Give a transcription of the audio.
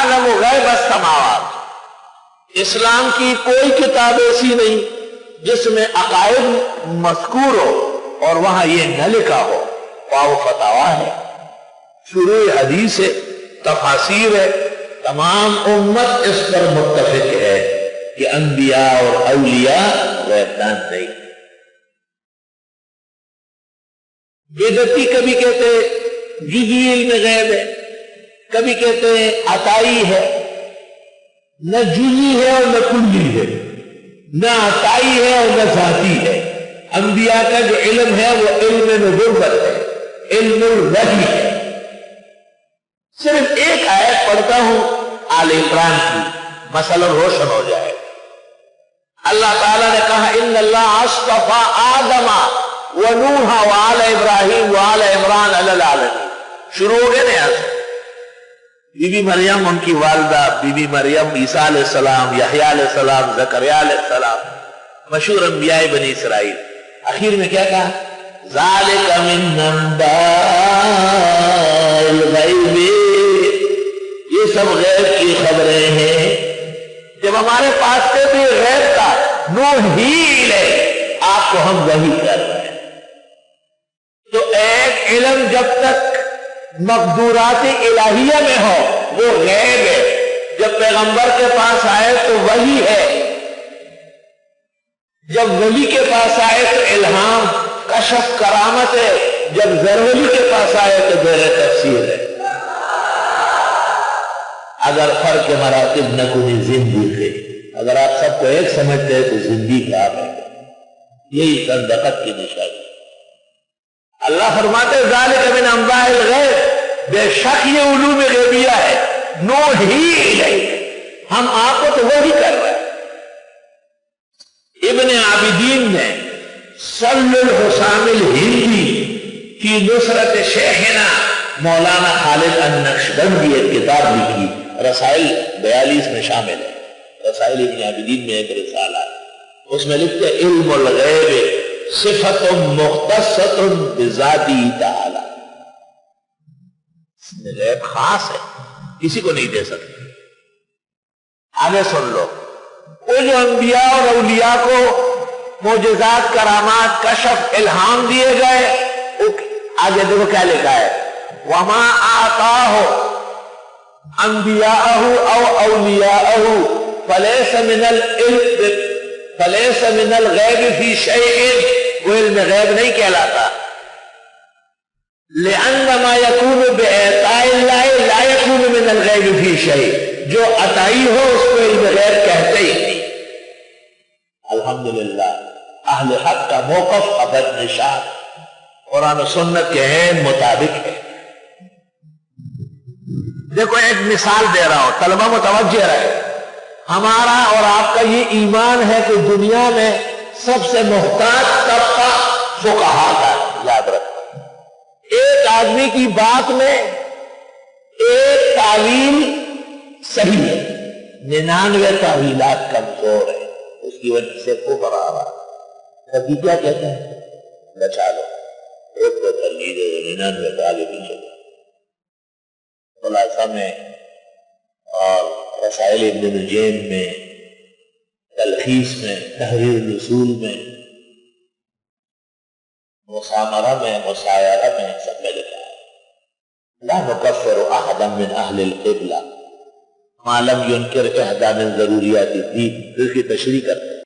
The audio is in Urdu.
یعلم غیب السماوات، اسلام کی کوئی کتاب ایسی نہیں جس میں عقائد مذکور ہو اور وہاں یہ نہ لکھا ہو. پاؤ فتاوا ہے، شروع حدیث ہے، تفاسیر ہے، تمام امت اس پر متفق ہے کہ انبیاء اور اولیاء غیب دان نہیں. بدعتی کبھی کہتے جزوی علم غیب ہے، کبھی کہتے ہیں عطائی ہے. نہ جزوی ہے اور نہ کلی ہے، نہ عطائی ہے اور نہ ذاتی ہے. انبیاء کا جو علم ہے وہ علم نبوت ہے، علم الوحی ہے. صرف ایک آیت پڑھتا ہوں آل عمران کی، مسئلہ روشن ہو جائے. اللہ تعالیٰ نے کہا ان اللہ اصطفیٰ آدم ونوح وآل ابراہیم وآل عمران علی العالمین. شروع ہو گئے نا یہاں سے. بی بی مریم ان کی والدہ، بی بی مریم عیسیٰ علیہ السلام، یحییٰ علیہ السلام، زکریا علیہ السلام، مشہور انبیاء بنی اسرائیل. آخر میں کیا کہا؟ ذالک من انباء الغیب، یہ سب غیب کی خبریں ہیں. جب ہمارے پاس سے بھی غیب کا نوحی ہے، آپ کو ہم وحی کر رہے ہیں. تو ایک علم جب تک مقدورات الہیہ میں ہو وہ غیب ہے. جب پیغمبر کے پاس آئے تو وحی ہے، جب ولی کے پاس آئے تو الہام، کشف، کرامت ہے. جب زرولی کے پاس آئے تو بغیر تفسیر ہے. اگر فرق مراتب نہ کوئی زندگی، اگر آپ سب کو ایک سمجھتے ہیں تو زندگی آپ ہے. یہی زندقت کی نشانی. اللہ فرماتے ذالک من انباء الغیب، بے شک یہ علوم غیبیہ ہے. نوحی الیک، ہم آپ کو تو وہی کر رہے ہیں. ابن عابدین نے سل الحسام الہندی کی نصرت شیخنا مولانا خالد النقشبندی ایک کتاب لکھی، رسائل 42 میں شامل ہے. رسائل ابن عابدین میں ایک رسالہ ہے، اس میں لکھتے علم الغیب صفت مختصۃ بذاتی تعالی. غیب خاص ہے، کسی کو نہیں دے سکتے. آگے سن لو. وہ جو انبیاء اور اولیاء کو معجزات، کرامات، کشف، الہام دیے گئے، آگے دیکھو کیا لکھا ہے. وما آتاہ انبیاءہ او اولیاءہ فلیس من العلم فلیس من الغیب فی شیء، وہ علم غیب نہیں کہلاتا. لأن ما یکون بإعطاء اللہ لا یکون من الغیب فی شیء، جو عطائی ہو اس کو علم غیب کہتے ہی نہیں. الحمدللہ اہل حق کا موقف ابد نشان قرآن و سنت کے عین مطابق ہے. دیکھو ایک مثال دے رہا ہوں، طلبہ متوجہ رہے. ہمارا اور آپ کا یہ ایمان ہے کہ دنیا میں سب سے محتاج طبقہ فقہاء کا ہے. یاد رکھو، ایک آدمی کی بات میں ایک تعویل صحیح ہے، 99 تعویلات کمزور ہے. اس کی وجہ سے کفر آ رہا. کبھی کیا کہتے ہیں؟ بچا لو، ایک تو ترغیب 99 آگے پیچھے. خلاصہ میں اور رسائل ابن نجیم میں، تلخیص میں، تحریر الرسول میں، مسامرہ میں، مسایرہ میں، سب میں لکھا ہے لا نکفر احدا من اہل القبلہ ما لم ينکر احدى من ضروریات الدین. اس کی تشریح کرتے ہیں.